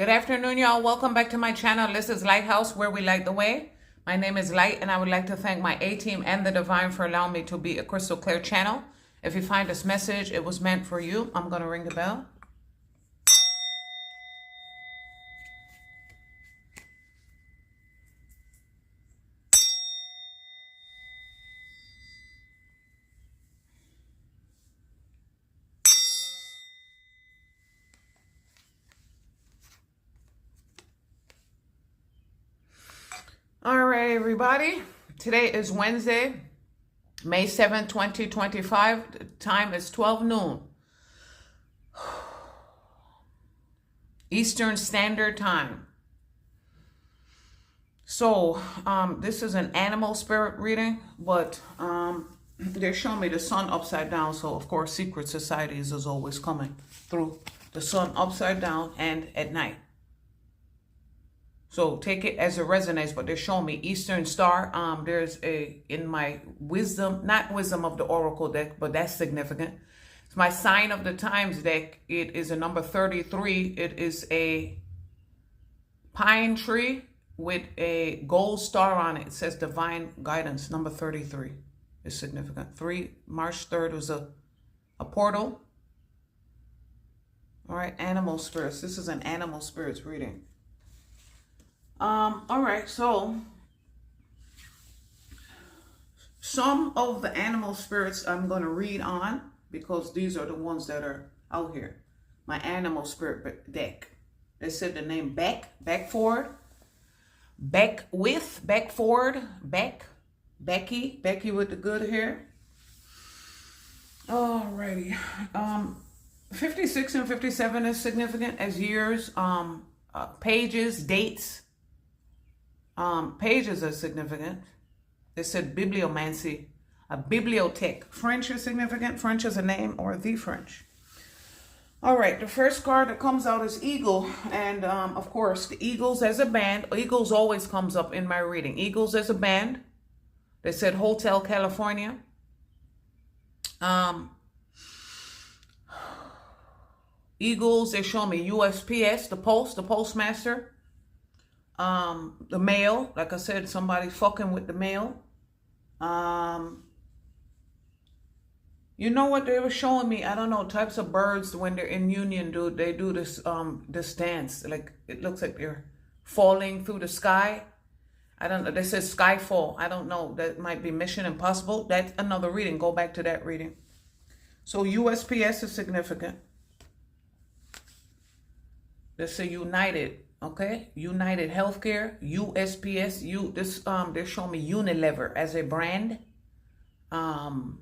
Good afternoon, y'all. Welcome back to my channel. This is Lighthouse, where we light the way. My name is Light, and I would like to thank my A-team and the Divine for allowing me to be a crystal clear channel. If you find this message, it was meant for you. I'm going to ring the bell. All right, everybody. Today is Wednesday, May 7th, 2025. The time is 12 noon. Eastern Standard Time. So, this is an animal spirit reading, but they're showing me the sun upside down. So, of course, secret societies is always coming through the sun upside down and at night. So take it as it resonates, but they're showing me Eastern Star. There's in my wisdom, not wisdom of the Oracle deck, but that's significant. It's my sign of the times deck. It is a number 33. It is a pine tree with a gold star on it. It says divine guidance, number 33 is significant. March 3rd was a portal. All right, animal spirits. This is an animal spirits reading. All right, so some of the animal spirits I'm going to read on because these are the ones that are out here. My animal spirit deck. They said the name Beckford, Becky with the good hair. Alrighty. 56 and 57 is significant as years, pages, dates. Pages are significant. They said bibliomancy, a bibliothèque. French is significant. French is a name or the French. All right, the first card that comes out is Eagle. And of course, the Eagles as a band. Eagles always comes up in my reading. Eagles as a band. They said Hotel California. Eagles, they show me USPS, the postmaster. The mail, like I said, somebody fucking with the mail. You know what they were showing me? I don't know, types of birds when they're in union, dude. They do this this dance. Like it looks like they're falling through the sky. I don't know. They said Skyfall. I don't know. That might be Mission Impossible. That's another reading. Go back to that reading. So USPS is significant. They say United. Okay, United Healthcare, USPS, they're showing me Unilever as a brand. And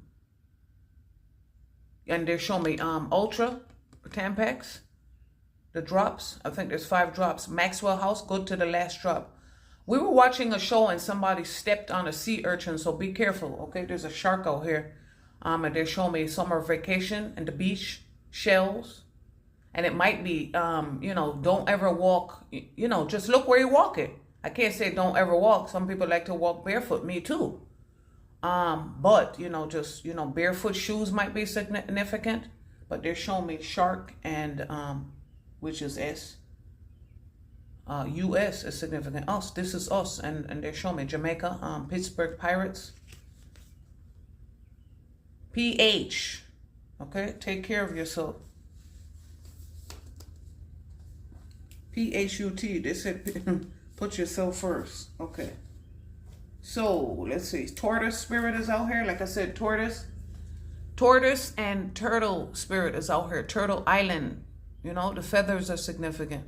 they're showing me Ultra Tampax, the drops. I think there's 5 drops. Maxwell House, go to the last drop. We were watching a show and somebody stepped on a sea urchin, so be careful. Okay, there's a shark out here. And they're showing me summer vacation and the beach, shells. And it might be, you know, don't ever walk, you know, just look where you're walking. I can't say don't ever walk. Some people like to walk barefoot, me too. But, you know, just, you know, barefoot shoes might be significant. But they're showing me shark and, which is S. US is significant. Us, this is us. And they're showing me Jamaica, Pittsburgh Pirates. PH. Okay, take care of yourself. PHUT, they said put yourself first. Okay. So, let's see. Tortoise spirit is out here. Like I said, tortoise. Tortoise and turtle spirit is out here. Turtle Island. You know, the feathers are significant.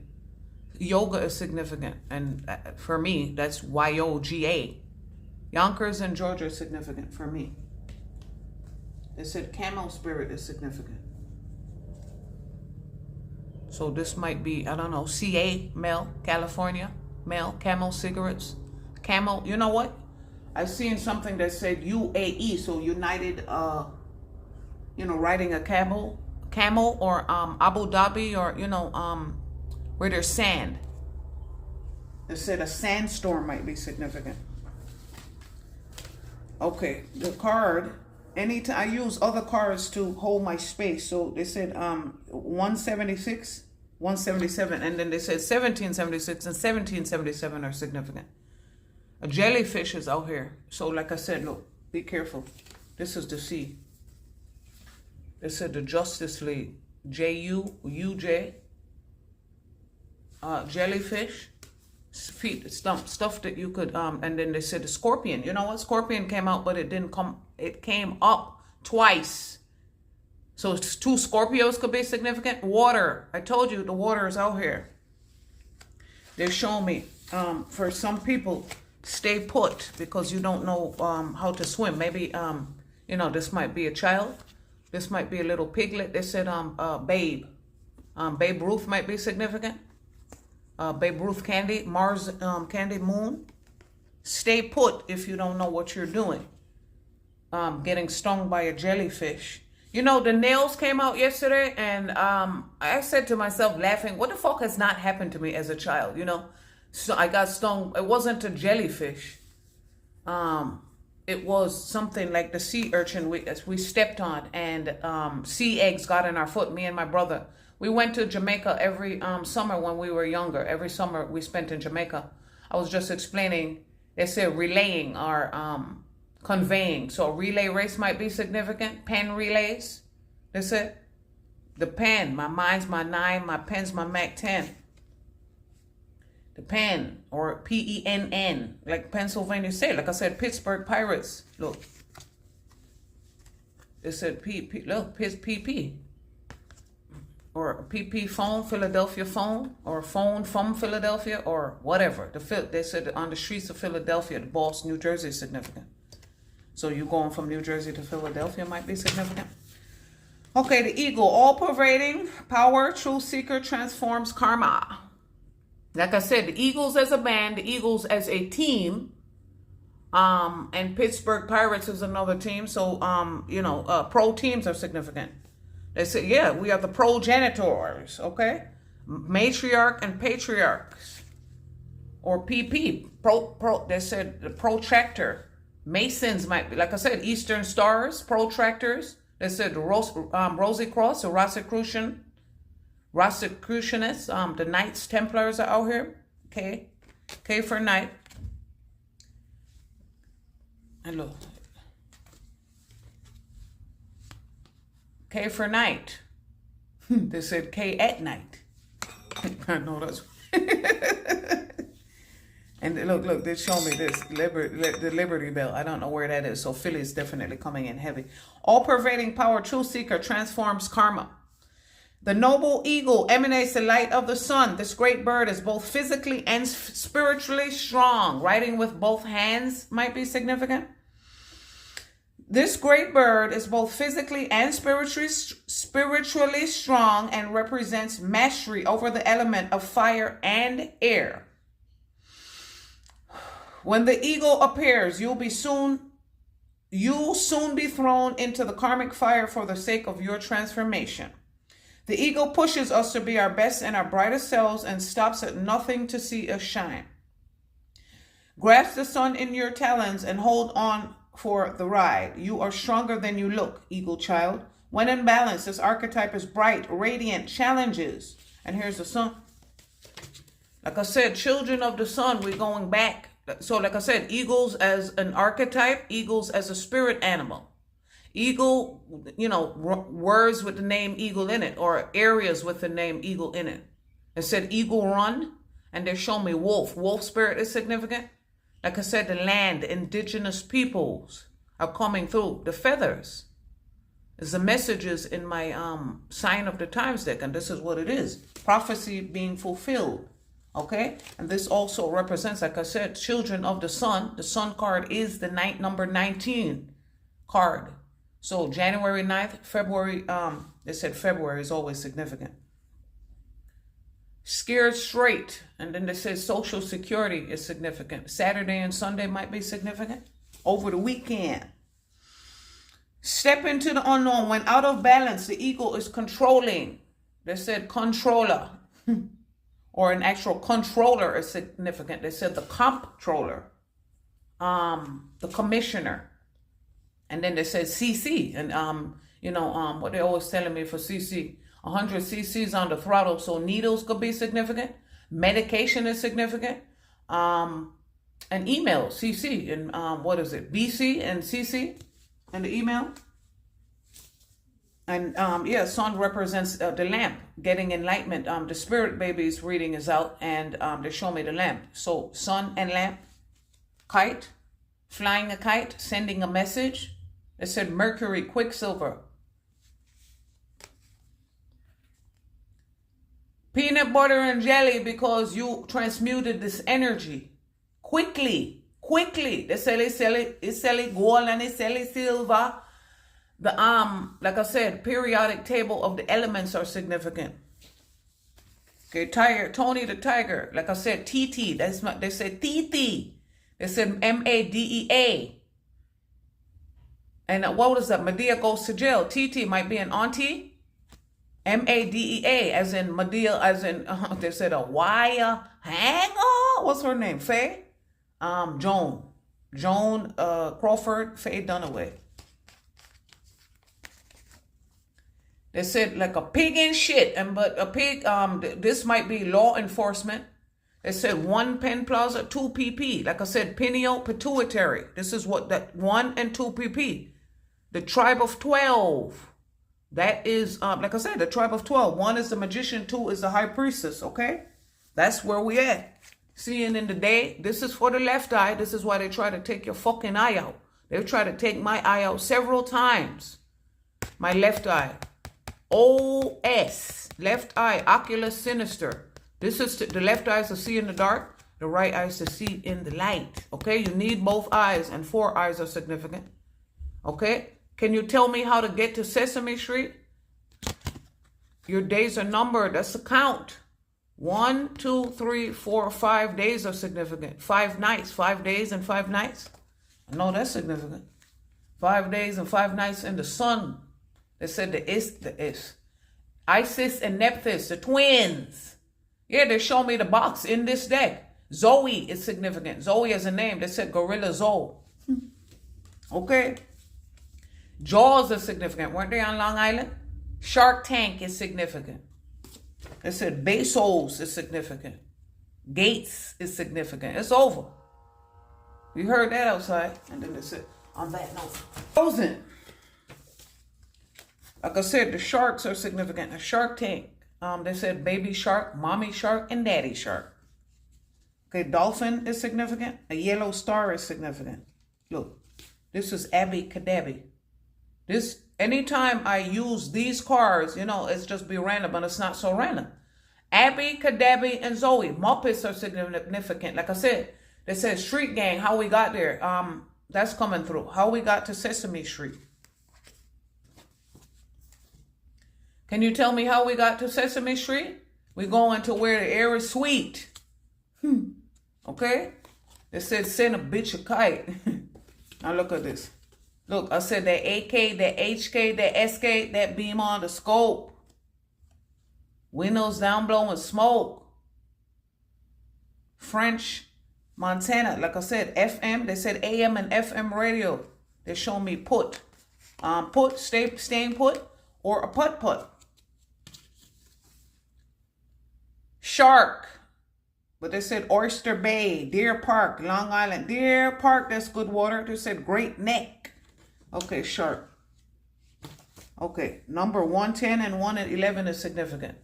Yoga is significant. And for me, that's YOGA. Yonkers and Georgia is significant for me. They said camel spirit is significant. So this might be, I don't know, CA, Mel, California, Mel, Camel cigarettes, Camel. You know what? I've seen something that said UAE, so United, you know, riding a camel or Abu Dhabi or, you know, where there's sand. They said a sandstorm might be significant. Okay, the card. Anytime I use other cards to hold my space. So they said 176 177. And then they said 1776 and 1777 are significant. A jellyfish is out here. So like I said, look, be careful. This is the C. They said the Justice League. J-U-U-J. Jellyfish. Feet, stuff that you could, and then they said the scorpion. You know what? Scorpion came out, but it didn't come. It came up twice. So 2 Scorpios could be significant. Water. I told you the water is out here. They're showing me, for some people, stay put because you don't know how to swim. Maybe, you know, this might be a child. This might be a little piglet. They said Babe. Babe Ruth might be significant. Babe Ruth Candy, Mars Candy Moon. Stay put if you don't know what you're doing. Getting stung by a jellyfish. You know, the nails came out yesterday, and I said to myself, laughing, what the fuck has not happened to me as a child, you know? So I got stung. It wasn't a jellyfish. It was something like the sea urchin we stepped on, and sea eggs got in our foot, me and my brother. We went to Jamaica every summer when we were younger. Every summer we spent in Jamaica. I was just explaining, they said relaying or conveying. So a relay race might be significant. Pen relays. They said the pen, my mine's my 9, my pen's my Mac 10. The pen, or P-E-N-N, like Pennsylvania State. Like I said, Pittsburgh Pirates. Look. They said look, P-P. Or PP phone, Philadelphia phone, or phone from Philadelphia, or whatever. They said on the streets of Philadelphia, the Boston, New Jersey is significant. So you going from New Jersey to Philadelphia might be significant. Okay, the eagle, all-pervading power, truth seeker, transforms karma. Like I said, the Eagles as a band, the Eagles as a team, and Pittsburgh Pirates is another team. So, you know, pro teams are significant. They said, yeah, we are the progenitors, okay? Matriarch and patriarchs. Or PP. They said the protractor. Masons might be, like I said, Eastern Stars, protractors. They said the Rosy Cross, the Rosicrucianists, the Knights Templars are out here. Okay. K for knight. And look. K for night. They said K at night. I know that's. And look, they show me this the Liberty Bell. I don't know where that is. So Philly is definitely coming in heavy. All-pervading power, truth seeker, transforms karma. The noble eagle emanates the light of the sun. This great bird is both physically and spiritually strong. Writing with both hands might be significant. This great bird is both physically and spiritually strong and represents mastery over the element of fire and air. When the eagle appears, you'll soon be thrown into the karmic fire for the sake of your transformation. The eagle pushes us to be our best and our brightest selves and stops at nothing to see us shine. Grasp the sun in your talons and hold on for the ride. You are stronger than you look, eagle child. When in balance, this archetype is bright, radiant, challenges. And here's the sun. Like I said, children of the sun, we're going back. So like I said, eagles as an archetype, eagles as a spirit animal. Eagle, you know, words with the name eagle in it, or areas with the name eagle in it. It said eagle run, and they show me wolf. Wolf spirit is significant. Like I said, the land, indigenous peoples are coming through. The feathers is the messages in my sign of the times deck, and this is what it is. Prophecy being fulfilled. Okay? And this also represents, like I said, children of the sun. The sun card is the number 19 card. So January 9th, February, they said February is always significant. Scared straight. And then they said social security is significant. Saturday and Sunday might be significant. Over the weekend. Step into the unknown. When out of balance, the ego is controlling. They said controller. Or an actual controller is significant. They said the comptroller. The commissioner. And then they said CC. And, you know, what they always telling me for CC. 100 cc's on the throttle. So needles could be significant. Medication is significant. An email, CC, and what is it? BC and CC in the email. And yeah, sun represents the lamp, getting enlightenment. The spirit baby's reading is out, and they show me the lamp. So sun and lamp, kite, flying a kite, sending a message. They said Mercury, Quicksilver. Peanut butter and jelly, because you transmuted this energy quickly. They sell it gold and they sell it silver. The like I said, periodic table of the elements are significant. Okay, tiger, Tony the tiger. Like I said, TT. That's my, they said TT. They said MADEA. And what was that? Medea goes to jail. TT might be an auntie. MADEA, as in Medea, as in they said a wire hanger. What's her name? Faye. Joan Crawford. Faye Dunaway. They said like a pig in shit, but a pig. This might be law enforcement. They said 1 Penn Plaza, 2 PP. Like I said, pineal pituitary. This is what that 1 and 2 PP. The tribe of 12. That is like I said, the tribe of 12. 1 is the magician, 2 is the high priestess. Okay, that's where we at. Seeing in the day. This is for the left eye. This is why they try to take your fucking eye out. They've tried to take my eye out several times. My left eye. OS, left eye, oculus sinister. This is the left eye is to see in the dark, the right eye is to see in the light. Okay, you need both eyes, and 4 eyes are significant. Okay, can you tell me how to get to Sesame Street? Your days are numbered. That's the count. 1, 2, 3, 4, 5 days are significant. 5 nights, 5 days and 5 nights. I know that's significant. 5 days and 5 nights in the sun. They said the is. Isis and Nephthys, the twins. Yeah, they show me the box in this deck. Zoe is significant. Zoe is a name. They said Gorilla Zoe. Okay. Jaws is significant. Weren't they on Long Island? Shark Tank is significant. They said Bezos is significant. Gates is significant. It's over. We heard that outside. And then they said, on that note, Frozen. Like I said, the sharks are significant. A Shark Tank. They said baby shark, mommy shark, and daddy shark. Okay, dolphin is significant. A yellow star is significant. Look, this is Abby Kadabi. This, anytime I use these cards, you know, it's just be random, but it's not so random. Abby, Kadabi, and Zoe. Muppets are significant. Like I said, they said Street Gang, how we got there. That's coming through. How we got to Sesame Street. Can you tell me how we got to Sesame Street? We're going to where the air is sweet. Okay? They said send a bitch a kite. Now look at this. Look, I said that AK, that HK, that SK, that beam on the scope. Windows down blowing smoke. French, Montana. Like I said, FM. They said AM and FM radio. They show me put. Staying put, or a putt. Shark. But they said Oyster Bay, Deer Park, Long Island. Deer Park, that's good water. They said Great Neck. Okay, shark. Okay, number 110 and 111 is significant.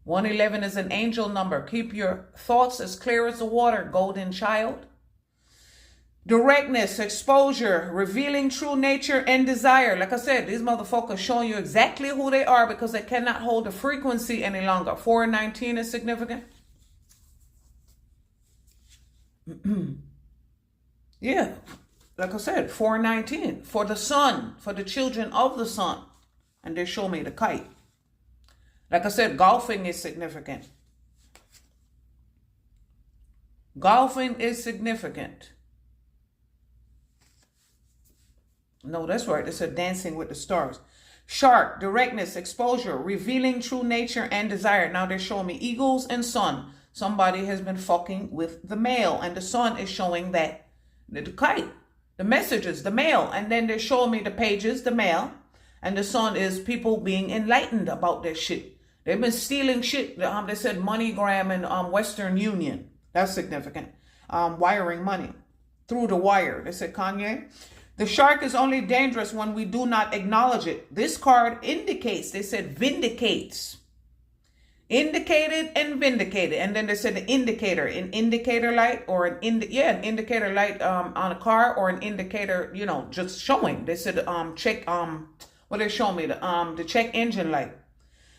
111 is an angel number. Keep your thoughts as clear as the water, golden child. Directness, exposure, revealing true nature and desire. Like I said, these motherfuckers showing you exactly who they are because they cannot hold the frequency any longer. 419 is significant. Yeah, like I said, 419 for the sun, for the children of the sun. And they show me the kite. Like I said, golfing is significant. Golfing is significant. No, that's right. They said dancing with the stars. Shark, directness, exposure, revealing true nature and desire. Now they're showing me eagles and sun. Somebody has been fucking with the male, and the sun is showing that the kite, the messages, the male, and then they're showing me the pages, the male, And the sun is people being enlightened about their shit. They've been stealing shit. They said MoneyGram and Western Union. That's significant. Wiring money through the wire. They said Kanye. The shark is only dangerous when we do not acknowledge it. This card indicates, they said vindicates. Indicated and vindicated. And then they said the indicator, an indicator light or an indicator light on a car, or an indicator, you know, just showing. They said check what they show me, the check engine light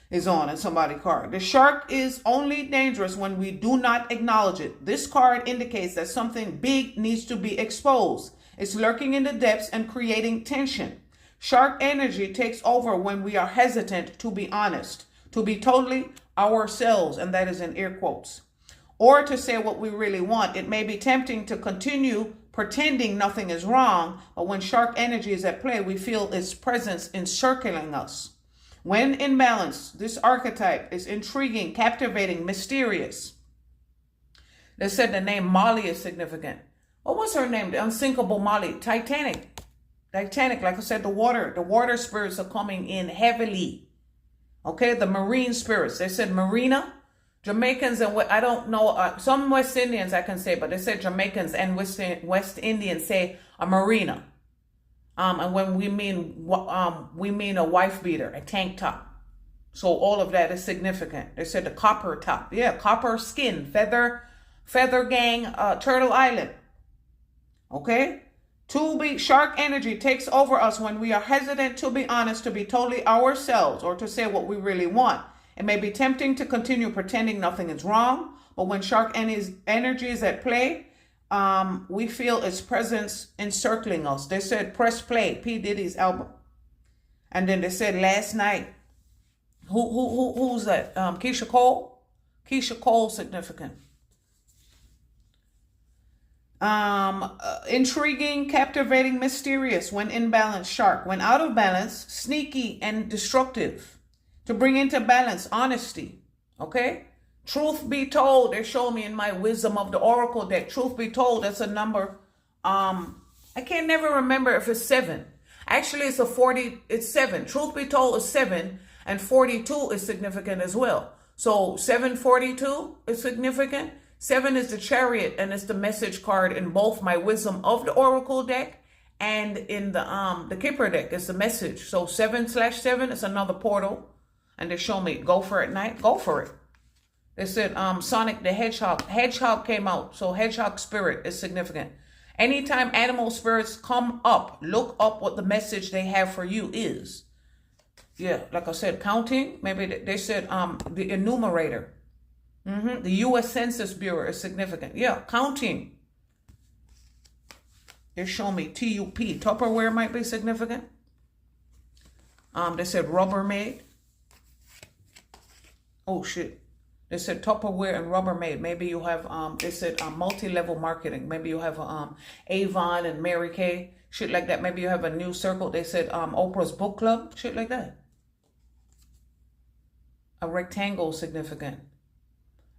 is on in somebody's car. The shark is only dangerous when we do not acknowledge it. This card indicates that something big needs to be exposed. It's lurking in the depths and creating tension. Shark energy takes over when we are hesitant to be honest, to be totally ourselves, and that is in air quotes, or to say what we really want. It may be tempting to continue pretending nothing is wrong, but when shark energy is at play, we feel its presence encircling us. When in balance, this archetype is intriguing, captivating, mysterious. They said the name Molly is significant. What was her name? The unsinkable Molly. Titanic. Like I said, the water spirits are coming in heavily. Okay, the marine spirits. They said Marina. Jamaicans and I don't know, some West Indians I can say, but they said Jamaicans and West Indians say a marina. And when we mean a wife beater, a tank top. So all of that is significant. They said the copper top. Yeah, copper skin, feather gang, Turtle Island. Okay? Shark energy takes over us when we are hesitant to be honest, to be totally ourselves, or to say what we really want. It may be tempting to continue pretending nothing is wrong, but when shark energy is at play, we feel its presence encircling us. They said press play, P. Diddy's album. And then they said last night, who's that? Keisha Cole? Keisha Cole significant. Intriguing, captivating, mysterious. When in balance, shark. When out of balance, sneaky and destructive. To bring into balance, honesty. Okay? Truth be told, they show me in my Wisdom of the Oracle deck. Truth be told, that's a number. I can't never remember if it's 7. Actually, it's 7. Truth be told is 7, and 42 is significant as well. So 742 is significant. 7 is the Chariot, and it's the message card in both my Wisdom of the Oracle deck and in the Kipper deck. It's the message. So 7/7 is another portal. And they show me go for it night. Go for it. They said Sonic the Hedgehog. Hedgehog came out. So Hedgehog spirit is significant. Anytime animal spirits come up, look up what the message they have for you is. Yeah, like I said, counting. Maybe they said the enumerator. The U.S. Census Bureau is significant. Yeah, counting. They show me TUP. Tupperware might be significant. They said Rubbermaid. Oh, shit. They said Tupperware and Rubbermaid. Maybe you have, they said multi-level marketing. Maybe you have Avon and Mary Kay. Shit like that. Maybe you have a new circle. They said Oprah's book club. Shit like that. A rectangle significant.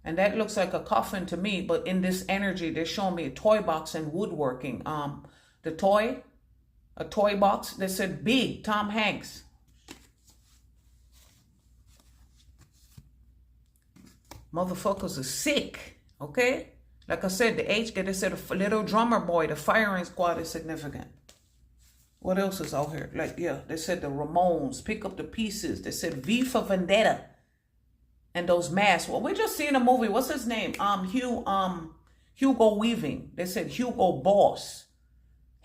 And that looks like a coffin to me. But in this energy, they're showing me a toy box and woodworking. A toy box. They said big. Tom Hanks. Motherfuckers are sick, okay? Like I said, the H, they said a little drummer boy, the firing squad is significant. What else is out here? Like, yeah, they said the Ramones, pick up the pieces. They said V for Vendetta. And those masks. Well, we just seen a movie. What's his name? Hugo Weaving. They said Hugo Boss.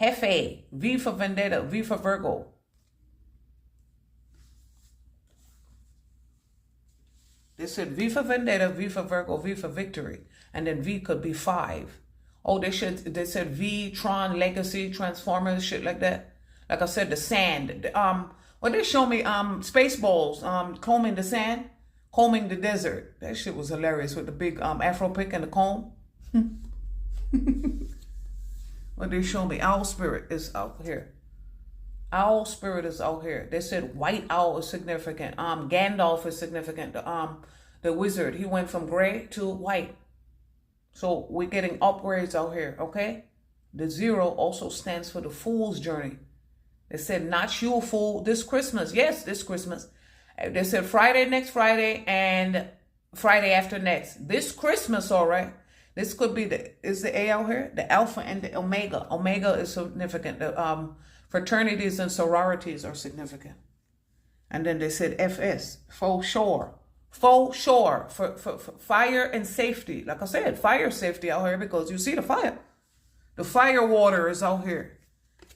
Jefe. V for Vendetta. V for Virgo. They said V for Vendetta, V for Virgo, V for Victory. And then V could be 5. Oh, they said V, Tron, Legacy, Transformers, shit like that. Like I said, the sand. Well, they show me Spaceballs, combing the sand, combing the desert. That shit was hilarious with the big afro pick and the comb. What they show me? Owl Spirit is out here. Owl Spirit is out here. They said White Owl is significant. Gandalf is significant. The wizard, he went from gray to white. So we're getting upgrades out here, okay? The 0 also stands for the Fool's Journey. They said, not you, fool, this Christmas. Yes, this Christmas. They said Friday, next Friday, and Friday after next. This Christmas, all right. This could be is the A out here? The Alpha and the Omega. Omega is significant. The fraternities and sororities are significant. And then they said FS, faux sure. Faux sure for fire and safety. Like I said, fire safety out here because you see the fire. The fire water is out here.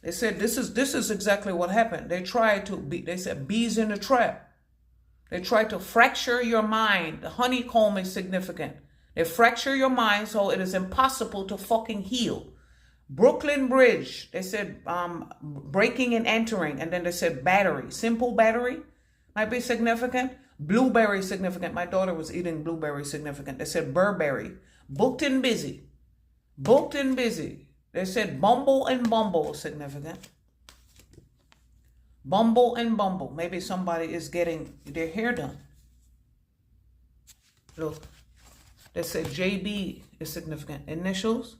They said this is exactly what happened. They tried to they said bees in the trap. They tried to fracture your mind. The honeycomb is significant. They fracture your mind so it is impossible to fucking heal. Brooklyn Bridge, they said breaking and entering. And then they said battery. Simple battery might be significant. Blueberry significant. My daughter was eating blueberry significant. They said Burberry. Booked and busy. Booked and busy. They said Bumble and Bumble significant. Bumble and Bumble. Maybe somebody is getting their hair done. Look. They said JB is significant. Initials.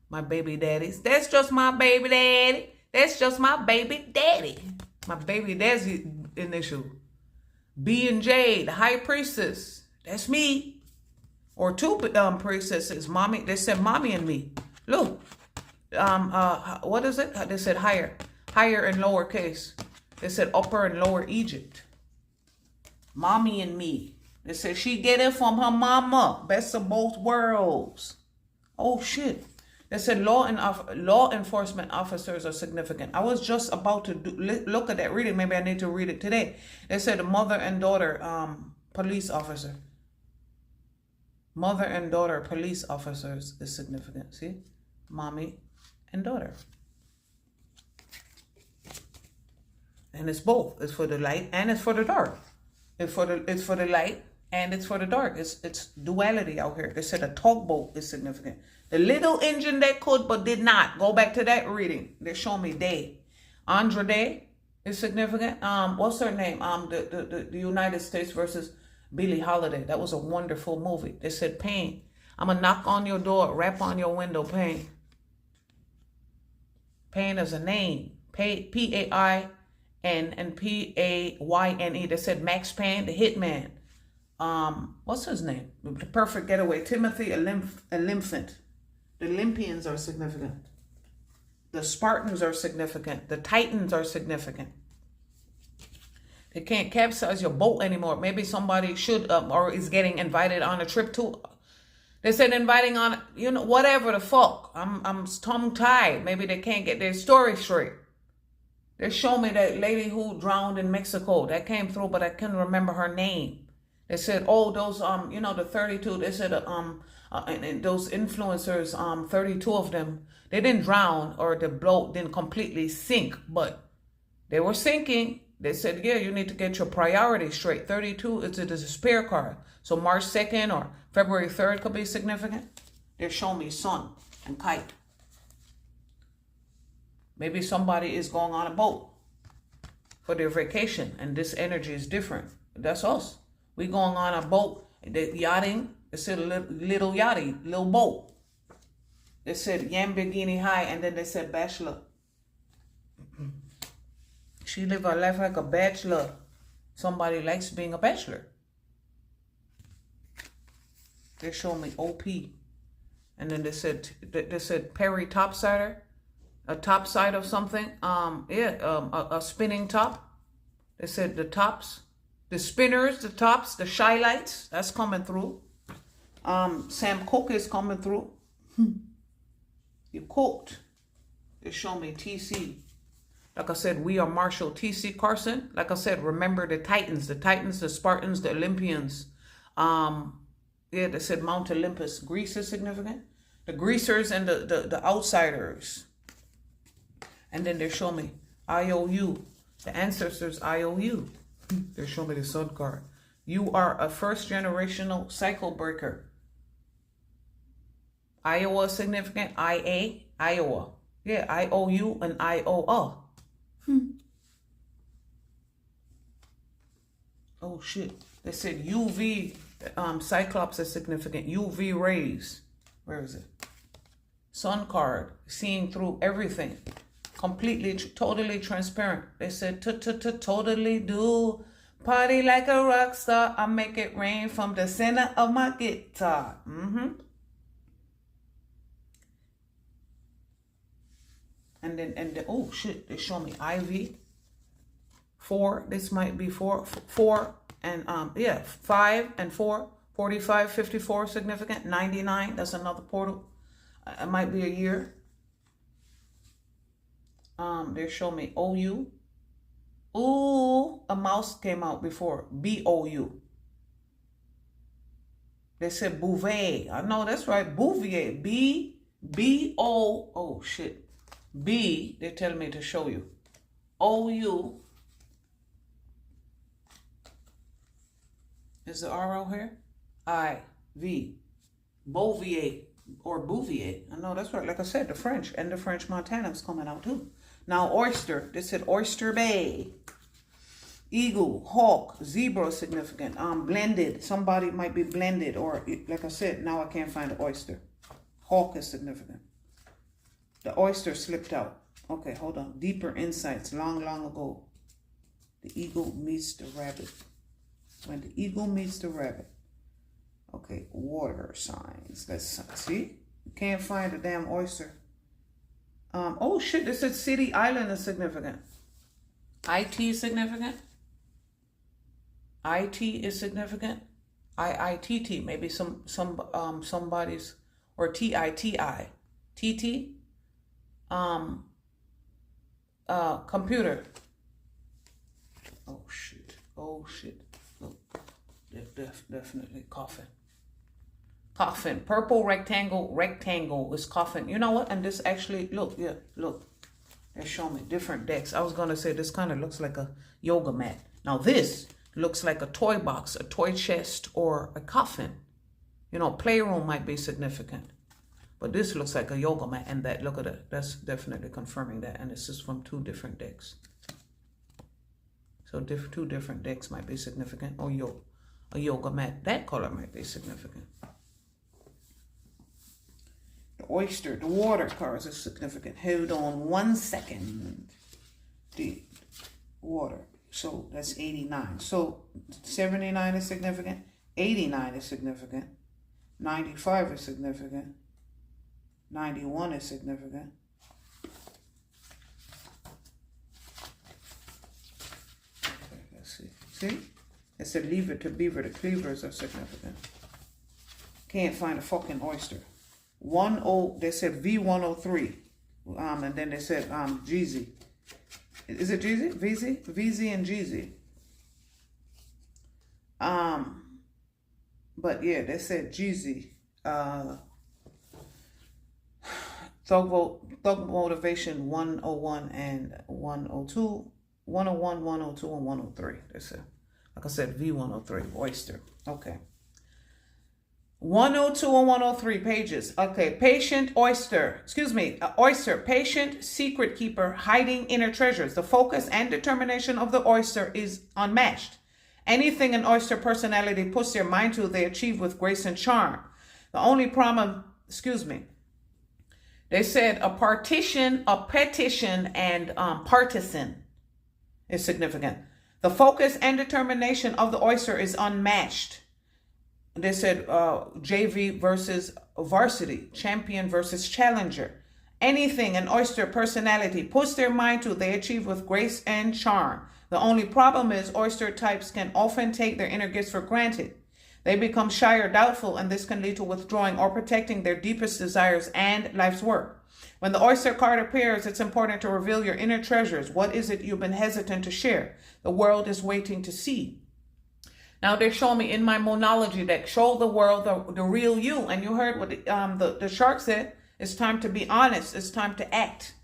My baby daddies. That's just my baby daddy. That's just my baby daddy. My baby daddy's initial. B and J, the high priestess. That's me. Or two priestesses. Mommy. They said mommy and me. Look. What is it? They said higher. Higher and lower case. They said upper and lower Egypt. Mommy and me. They said she get it from her mama. Best of both worlds. Oh shit. They said law enforcement officers are significant. I was just about to look at that reading. Maybe I need to read it today. They said a mother and daughter police officer. Mother and daughter police officers is significant. See? Mommy and daughter. And it's both. It's for the light and it's for the dark. It's for the light and it's for the dark. It's duality out here. They said a tugboat is significant. The little engine that could but did not. Go back to that reading. They show me Day. Andra Day is significant. What's her name? The United States versus Billie Holiday. That was a wonderful movie. They said pain. I'm gonna knock on your door, rap on your window, pain. Pain is a name. P-A-I-N and P-A-Y-N-E. They said Max Payne, the hitman. What's his name? The Perfect Getaway. Timothy Olyphant. The Olympians are significant. The Spartans are significant. The Titans are significant. They can't capsize your boat anymore. Maybe somebody should or is getting invited on a trip to. They said inviting on, whatever the fuck. I'm tongue-tied. Maybe they can't get their story straight. They show me that lady who drowned in Mexico. That came through, but I couldn't remember her name. They said, oh, those, the 32, they said, and those influencers, 32 of them, they didn't drown or the boat didn't completely sink, but they were sinking. They said, yeah, you need to get your priorities straight. 32 is a despair card. So March 2nd or February 3rd could be significant. They're showing me sun and kite. Maybe somebody is going on a boat for their vacation and this energy is different. That's us. We going on a boat, the yachting. They said a little yachty, little boat. They said Lamborghini high, and then they said bachelor. She live her life like a bachelor. Somebody likes being a bachelor. They show me OP, and then they said Perry topsider, a top side of something. A spinning top. They said the tops. The spinners, the tops, the shy lights, that's coming through. Sam Cooke is coming through. You cooked. They show me TC. Like I said, we are Marshall TC Carson. Like I said, remember the Titans, the Spartans, the Olympians. They said Mount Olympus. Greece is significant. The greasers and the outsiders. And then they show me IOU. The ancestors IOU. They show me the sun card. You are a first generational cycle breaker. Iowa significant. IA, Iowa. Yeah, IOU and IOA. Oh shit. They said UV, Cyclops is significant. UV rays. Where is it? Sun card. Seeing through everything. completely, totally transparent. They said, totally do. Party like a rock star. I make it rain from the center of my guitar. And then, oh shit, they show me IV. 4, this might be 4, and yeah, 5 and 4, 45, 54, significant. 99, that's another portal. It might be a year. They show me OU. Ooh, a mouse came out before. BOU. They said Bouvier. I know that's right. Bouvier. B-O. Oh shit. B, they tell me to show you. OU. Is the R out here? I-V. Bouvier or Bouvier. I know that's right. Like I said, the French and the French Montana's coming out too. Now oyster. They said Oyster Bay. Eagle, hawk, zebra significant. Blended. Somebody might be blended, or like I said, now I can't find the oyster. Hawk is significant. The oyster slipped out. Okay, hold on. Deeper insights. Long ago. The eagle meets the rabbit. When the eagle meets the rabbit. Okay, water signs. Let's see. You can't find the damn oyster. Oh shit, this is city island is significant. IT is significant. IT is significant. IITT, maybe somebody's, or TITI. TT. Computer. Oh shit. Look, definitely coffin. Coffin. Purple rectangle is coffin. You know what? And this actually, look. They show me different decks. I was gonna say this kind of looks like a yoga mat. Now this looks like a toy box, a toy chest, or a coffin. You know, playroom might be significant. But this looks like a yoga mat, and that, look at it. That's definitely confirming that. And this is from 2 different decks. So 2 different decks might be significant, or a yoga mat. That color might be significant. The oyster, the water cards are significant. Hold on 1 second. The water. So that's 89. So 79 is significant. 89 is significant. 95 is significant. 91 is significant. Okay, let's see. See? It said lever to beaver. The cleavers are significant. Can't find a fucking oyster. They said V103. And then they said Jeezy. Is it Jeezy? VZ and Jeezy. But yeah, they said Jeezy. Thug Motivation 101 and 102. 101, 102, and 103. They said. Like I said, V103. Oyster. Okay. 102 and 103 pages. Okay, oyster, patient, secret keeper, hiding inner treasures. The focus and determination of the oyster is unmatched. Anything an oyster personality puts their mind to, they achieve with grace and charm. The only problem, they said a petition, and partisan is significant. The focus and determination of the oyster is unmatched. They said JV versus varsity, champion versus challenger. Anything an oyster personality puts their mind to, they achieve with grace and charm. The only problem is oyster types can often take their inner gifts for granted. They become shy or doubtful, and this can lead to withdrawing or protecting their deepest desires and life's work. When the oyster card appears, it's important to reveal your inner treasures. What is it you've been hesitant to share? The world is waiting to see. Now they're showing me in my monology deck, show the world the real you. And you heard what the shark said. It's time to be honest. It's time to act.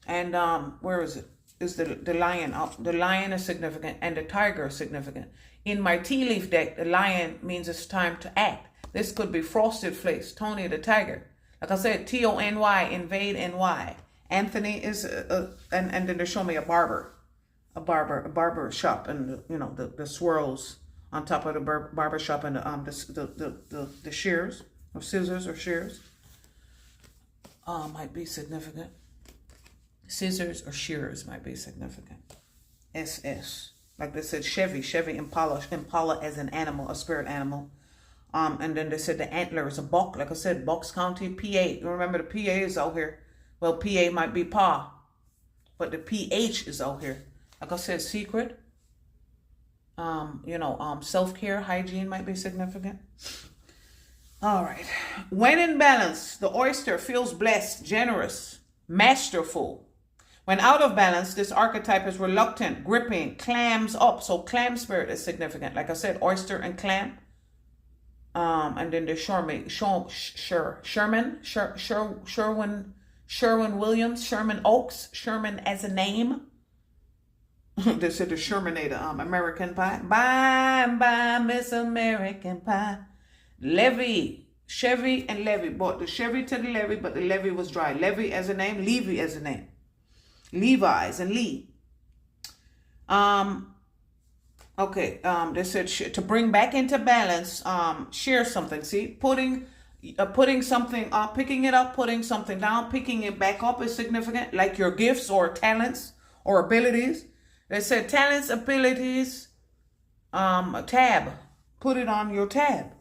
And where is it? Is the lion up? The lion is significant, and the tiger is significant. In my tea leaf deck, the lion means it's time to act. This could be Frosted Flakes, Tony the tiger. Like I said, Tony, invade NY. Anthony is and then they show me a barber shop, and the swirls on top of the barber shop, and the shears or scissors or shears might be significant. Scissors or shears might be significant. SS. Like they said, Chevy, Impala as an animal, a spirit animal. And then they said the antler is a buck. Like I said, Bucks County, PA. You remember the PA is out here. Well, PA might be Pa, but the PH is out here. Like I said, secret. Self-care, hygiene might be significant. All right. When in balance, the oyster feels blessed, generous, masterful. When out of balance, this archetype is reluctant, gripping, clams up. So clam spirit is significant. Like I said, oyster and clam. And then the Sherwin Williams, Sherman Oaks, Sherman as a name. They said the Shermanator, American Pie. Bye, Miss American Pie. Levy, Chevy and Levy. Bought the Chevy to the Levy, but the Levy was dry. Levy as a name, Levy as a name. Levi's and Lee. Okay, they said to bring back into balance, share something. See, putting something up, picking it up, putting something down, picking it back up is significant, like your gifts or talents or abilities. They said talents, abilities, a tab. Put it on your tab.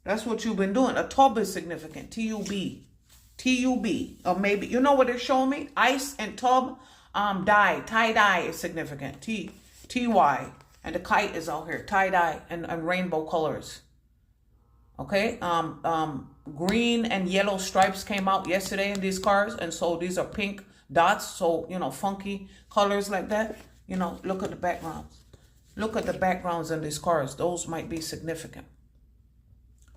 That's what you've been doing. A tub is significant. T-U-B. T-U-B. Or maybe, you know what they're showing me? Ice and tub, dye. Tie-dye is significant. T-Y. And the kite is out here. Tie-dye and rainbow colors. Okay? Green and yellow stripes came out yesterday in these cars. And so these are pink dots. So, funky colors like that. Look at the backgrounds. Look at the backgrounds in these cars. Those might be significant.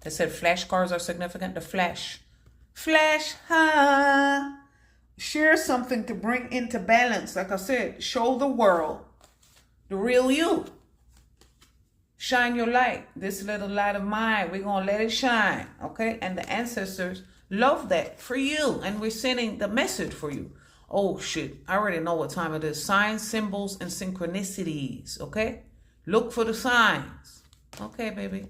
They said flash cars are significant. The flash. Flash, huh? Share something to bring into balance. Like I said, show the world the real you. Shine your light. This little light of mine, we're going to let it shine. Okay? And the ancestors love that for you. And we're sending the message for you. Oh, shit. I already know what time it is. Signs, symbols, and synchronicities. Okay? Look for the signs. Okay, baby.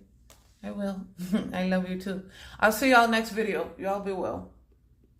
I will. I love you too. I'll see y'all next video. Y'all be well.